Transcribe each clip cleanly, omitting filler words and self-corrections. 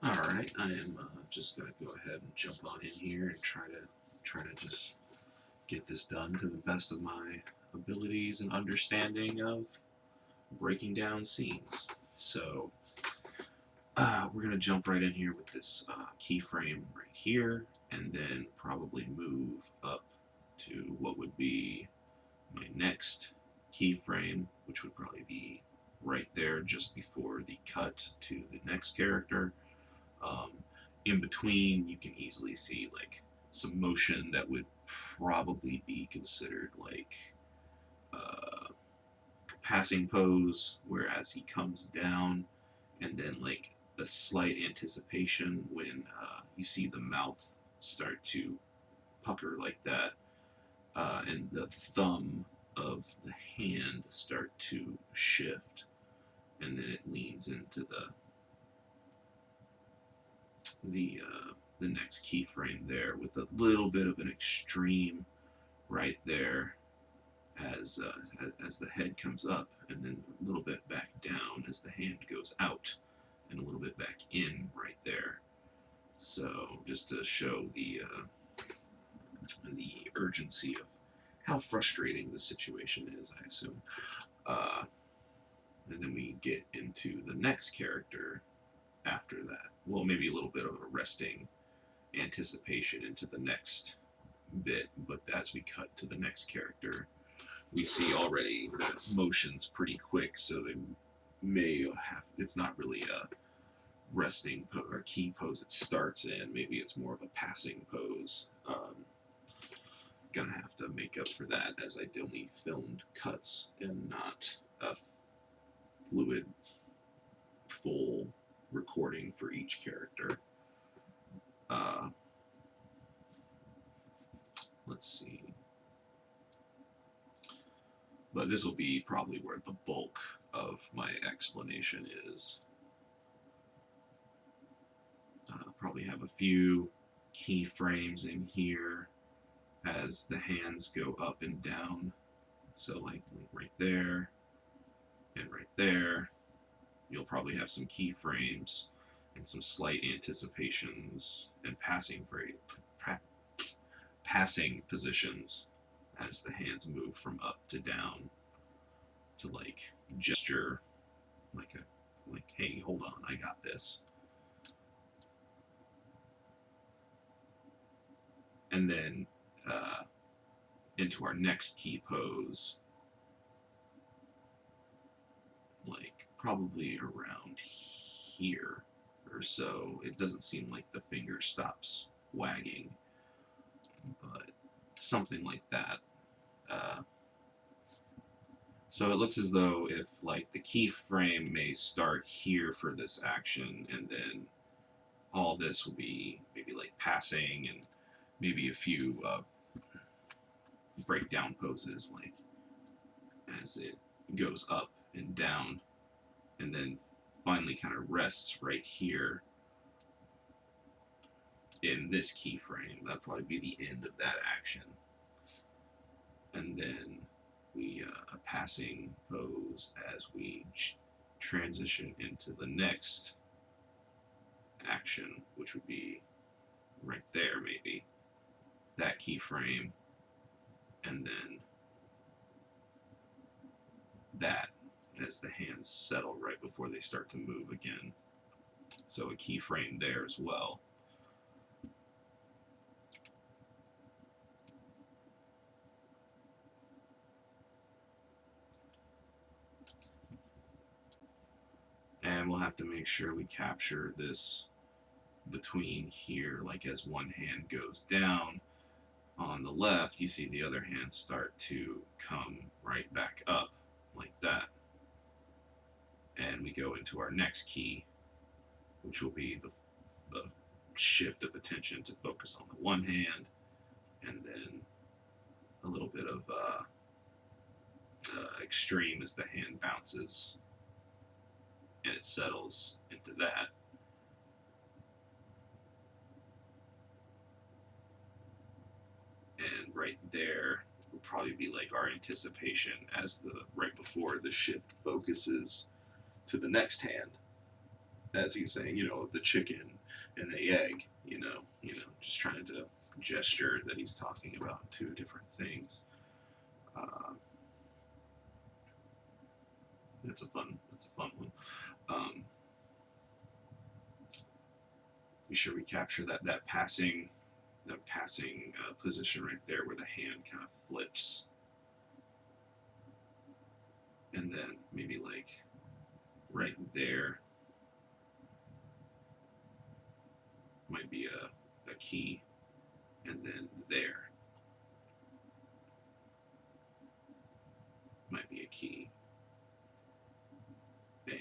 Alright, I am just going to go ahead and jump on in here and try to just get this done to the best of my abilities and understanding of breaking down scenes. So we're going to jump right in here with this keyframe right here, and then probably move up to what would be my next keyframe, which would probably be right there just before the cut to the next character. Um, in between, you can easily see like some motion that would probably be considered like uh, passing pose, whereas he comes down, and then like a slight anticipation when you see the mouth start to pucker like that, and the thumb of the hand start to shift, and then it leans into the next keyframe there with a little bit of an extreme right there as the head comes up, and then a little bit back down as the hand goes out, and a little bit back in right there. So just to show the urgency of how frustrating the situation is, I assume. Uh, and then we get into the next character after that. Well, maybe a little bit of a resting anticipation into the next bit, but as we cut to the next character, we see already the motion's pretty quick, so they may have, it's not really a resting or key pose it starts in. Maybe it's more of a passing pose. Gonna have to make up for that, as I only filmed cuts and not a fluid full recording for each character. Let's see. But this will be probably where the bulk of my explanation is. Probably have a few keyframes in here as the hands go up and down. So like right there and right there. You'll probably have some keyframes and some slight anticipations and passing positions as the hands move from up to down to like gesture like hey, hold on, I got this. And then into our next key pose, like probably around here or so. It doesn't seem like the finger stops wagging, but something like that. So it looks as though if like the keyframe may start here for this action, and then all this will be maybe like passing and maybe a few breakdown poses, like as it goes up and down, and then finally kind of rests right here in this keyframe. That'll probably be the end of that action. And then we a passing pose as we transition into the next action, which would be right there maybe, that keyframe, and then that as the hands settle right before they start to move again. So a keyframe there as well. And we'll have to make sure we capture this between here, like as one hand goes down on the left, you see the other hand start to come right back up like that. And we go into our next key, which will be the shift of attention to focus on the one hand, and then a little bit of extreme as the hand bounces and it settles into that. And right there will probably be like our anticipation as the right before the shift focuses to the next hand, as he's saying, the chicken and the egg, just trying to gesture that he's talking about two different things. That's a fun one. Be sure we capture that passing position right there where the hand kind of flips, and then maybe like right there might be a key, and then there might be a key. Bam.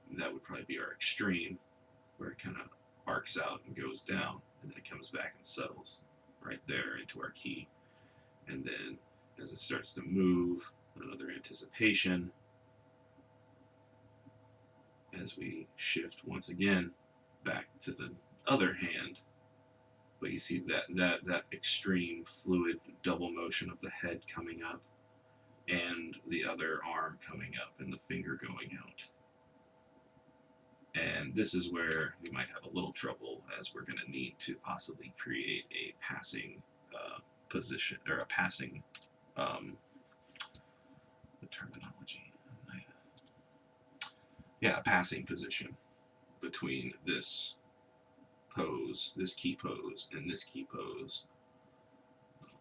And that would probably be our extreme, where it kind of arcs out and goes down, and then it comes back and settles right there into our key. And then as it starts to move, another anticipation as we shift once again back to the other hand. But you see that extreme fluid double motion of the head coming up and the other arm coming up and the finger going out. And this is where we might have a little trouble, as we're going to need to possibly create a passing position, or a passing the terminology. Yeah, a passing position between this pose, this key pose, and this key pose.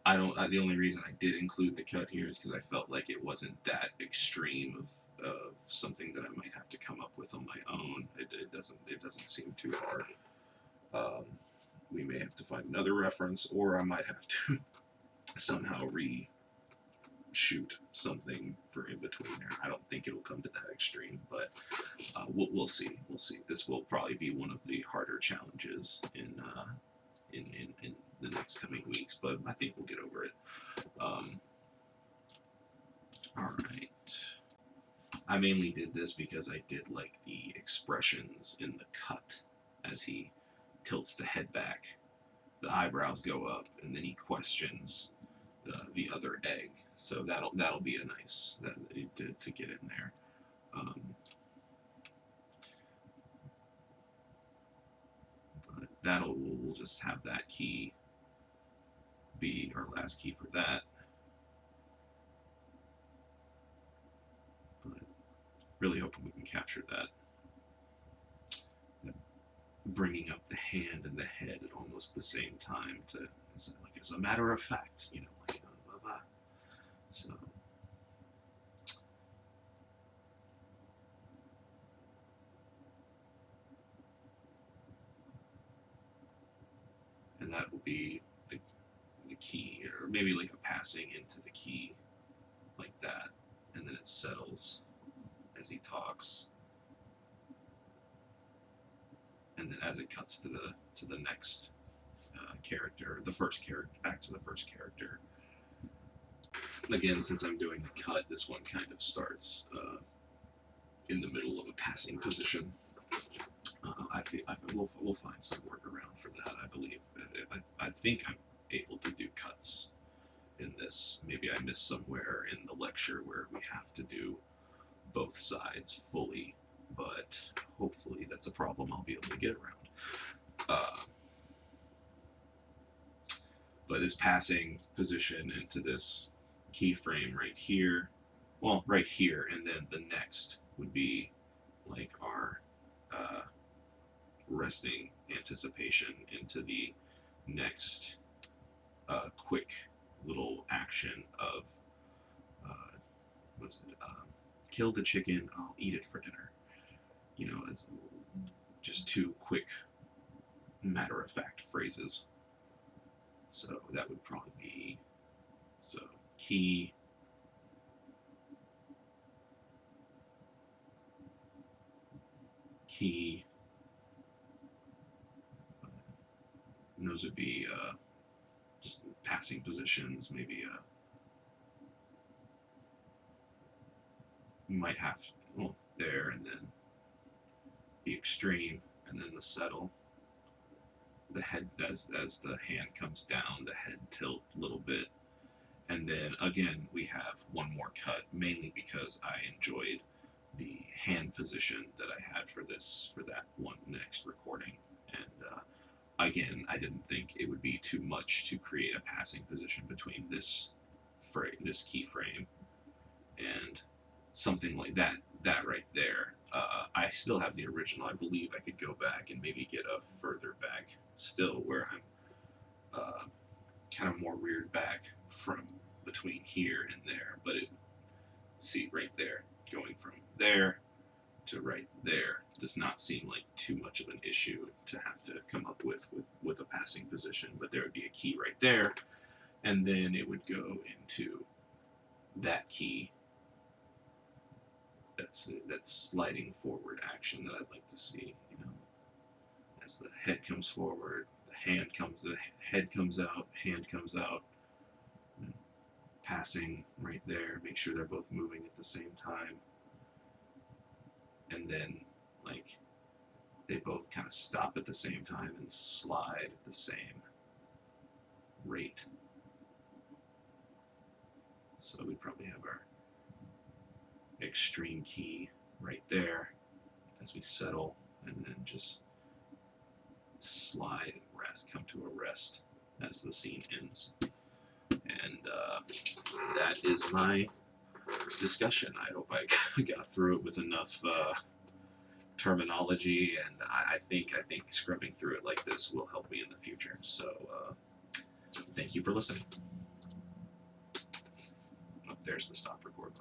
The only reason I did include the cut here is because I felt like it wasn't that extreme of something that I might have to come up with on my own. It doesn't seem too hard. We may have to find another reference, or I might have to somehow reshoot something for in between there. I don't think it'll come to that extreme, but we'll see. We'll see. This will probably be one of the harder challenges in the next coming weeks, but I think we'll get over it. Alright. I mainly did this because I did like the expressions in the cut as he tilts the head back. The eyebrows go up, and then he questions the other egg. So that'll be a nice to get in there. But we'll just have that key be our last key for that. But really hoping we can capture that bringing up the hand and the head at almost the same time, as a matter of fact, like blah, blah. So and that will be the key, or maybe like a passing into the key like that, and then it settles as he talks, and then as it cuts to the next character, the first character, back to the first character. Again, since I'm doing the cut, this one kind of starts in the middle of a passing position. We'll find some workaround for that, I believe. I think I'm able to do cuts in this. Maybe I missed somewhere in the lecture where we have to do both sides fully, but hopefully that's a problem I'll be able to get around. But this passing position into this keyframe right here, well, right here, and then the next would be like our resting anticipation into the next quick little action of kill the chicken, I'll eat it for dinner. It's just two quick matter-of-fact phrases. So that would probably be key, and those would be just passing positions. Maybe you might have there, and then the extreme, and then the settle. The head, as the hand comes down, the head tilt a little bit, and then again we have one more cut, mainly because I enjoyed the hand position that I had for that one next recording. And again, I didn't think it would be too much to create a passing position between this keyframe and something like that. That right there. I still have the original. I believe I could go back and maybe get a further back still, where I'm kind of more reared back from between here and there. But see right there, going from there to right there does not seem like too much of an issue to have to come up with a passing position. But there would be a key right there, and then it would go into that key. That's sliding forward action that I'd like to see. As the head comes forward, the head comes out, hand comes out, passing right there. Make sure they're both moving at the same time, and then like they both kind of stop at the same time and slide at the same rate. So we probably have our extreme key right there as we settle, and then just slide and rest, come to a rest as the scene ends. And that is my discussion. I hope I got through it with enough terminology, and I think scrubbing through it like this will help me in the future. So thank you for listening. Oh, there's the stop record button.